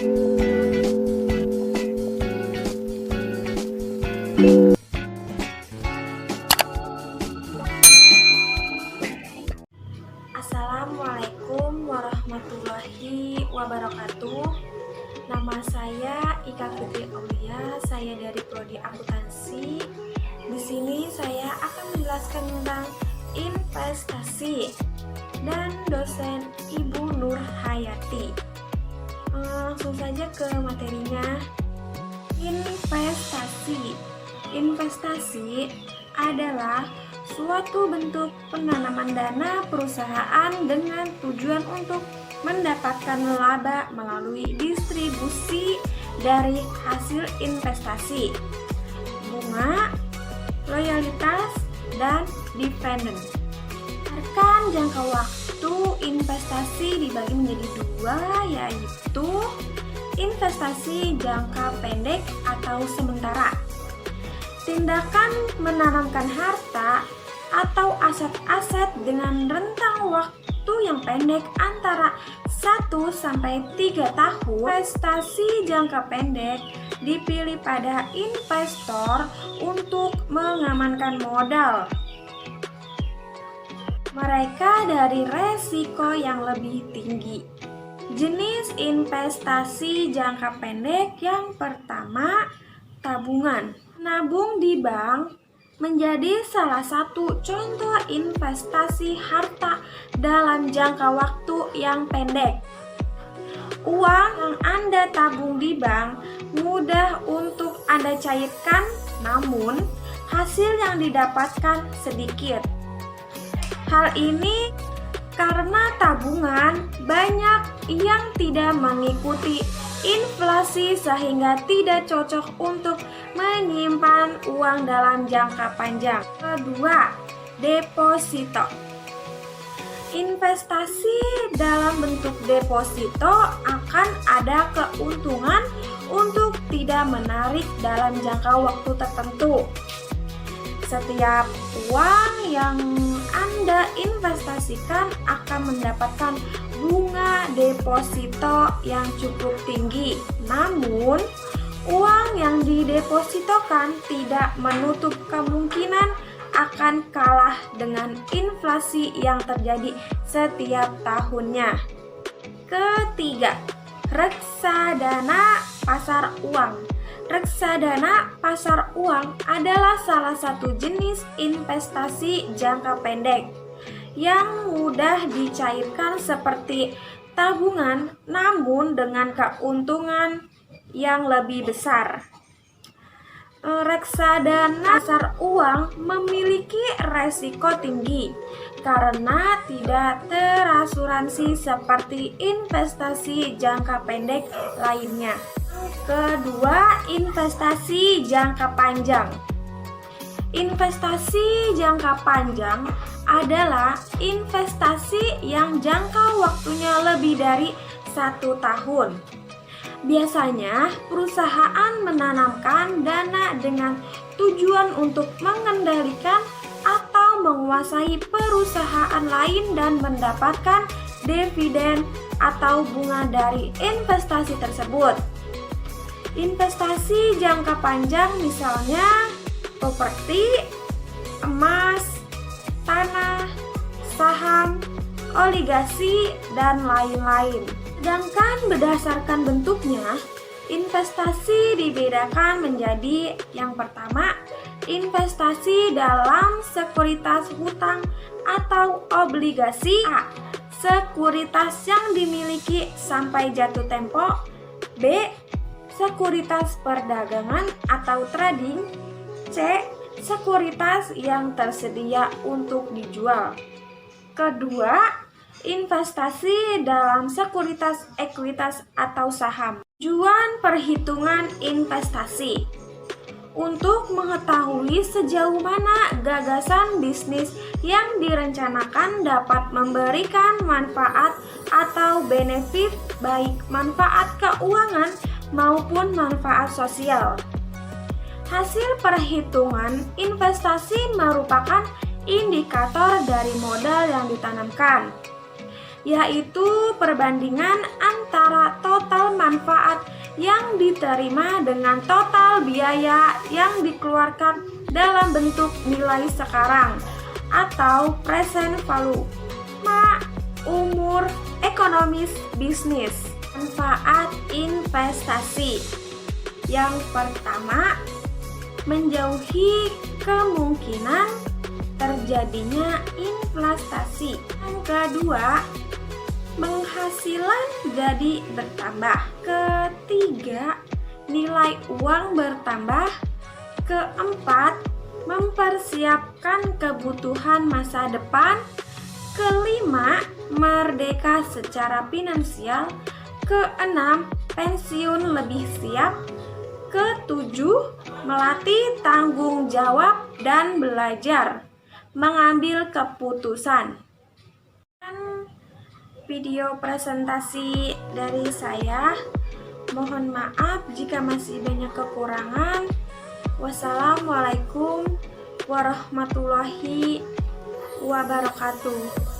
Assalamualaikum warahmatullahi wabarakatuh. Nama saya Ika Fitri Aulia, saya dari Prodi Akuntansi. Di sini saya akan menjelaskan tentang investasi dan dosen Ibu Nur Hayati. Langsung saja ke materinya. Investasi adalah suatu bentuk penanaman dana perusahaan dengan tujuan untuk mendapatkan laba melalui distribusi dari hasil investasi, bunga, loyalitas, dan dividen. Berdasarkan jangka waktu investasi dibagi menjadi dua, yaitu investasi jangka pendek atau sementara. Tindakan menanamkan harta atau aset-aset dengan rentang waktu yang pendek antara 1-3 tahun. Investasi jangka pendek dipilih pada investor untuk mengamankan modal mereka dari resiko yang lebih tinggi. Jenis investasi jangka pendek yang pertama, tabungan. Menabung di bank menjadi salah satu contoh investasi harta dalam jangka waktu yang pendek. Uang yang Anda tabung di bank mudah untuk Anda cairkan, namun hasil yang didapatkan sedikit. Hal ini karena tabungan banyak yang tidak mengikuti inflasi sehingga tidak cocok untuk menyimpan uang dalam jangka panjang. Kedua, deposito. Investasi dalam bentuk deposito akan ada keuntungan untuk tidak menarik dalam jangka waktu tertentu. Setiap uang yang Anda investasikan akan mendapatkan bunga deposito yang cukup tinggi. Namun, uang yang didepositokan tidak menutup kemungkinan akan kalah dengan inflasi yang terjadi setiap tahunnya. Ketiga, reksadana pasar uang. Reksadana pasar uang adalah salah satu jenis investasi jangka pendek yang mudah dicairkan seperti tabungan, namun dengan keuntungan yang lebih besar. Reksadana pasar uang memiliki resiko tinggi karena tidak terasuransi seperti investasi jangka pendek lainnya. Kedua, investasi jangka panjang. Investasi jangka panjang adalah investasi yang jangka waktunya lebih dari 1 tahun. Biasanya, perusahaan menanamkan dana dengan tujuan untuk mengendalikan atau menguasai perusahaan lain dan mendapatkan dividen atau bunga dari investasi tersebut. Investasi jangka panjang misalnya properti, emas, tanah, saham, obligasi, dan lain-lain. Sedangkan berdasarkan bentuknya, investasi dibedakan menjadi yang pertama, investasi dalam sekuritas hutang atau obligasi. A. Sekuritas yang dimiliki sampai jatuh tempo. B. Sekuritas perdagangan atau trading. C. Sekuritas yang tersedia untuk dijual. Kedua, investasi dalam sekuritas ekuitas atau saham. Tujuan perhitungan investasi untuk mengetahui sejauh mana gagasan bisnis yang direncanakan dapat memberikan manfaat atau benefit, baik manfaat keuangan maupun manfaat sosial. Hasil perhitungan investasi merupakan indikator dari modal yang ditanamkan, yaitu perbandingan antara total manfaat diterima dengan total biaya yang dikeluarkan dalam bentuk nilai sekarang atau present value. Umur ekonomis bisnis. Manfaat investasi. Yang pertama, menjauhi kemungkinan terjadinya inflasi. Yang kedua, penghasilan jadi bertambah. Ketiga, nilai uang bertambah. Keempat, mempersiapkan kebutuhan masa depan. Kelima, merdeka secara finansial. Keenam, pensiun lebih siap. Ketujuh, melatih tanggung jawab dan belajar mengambil keputusan. Video presentasi dari saya. Mohon maaf jika masih banyak kekurangan. Wassalamualaikum warahmatullahi wabarakatuh.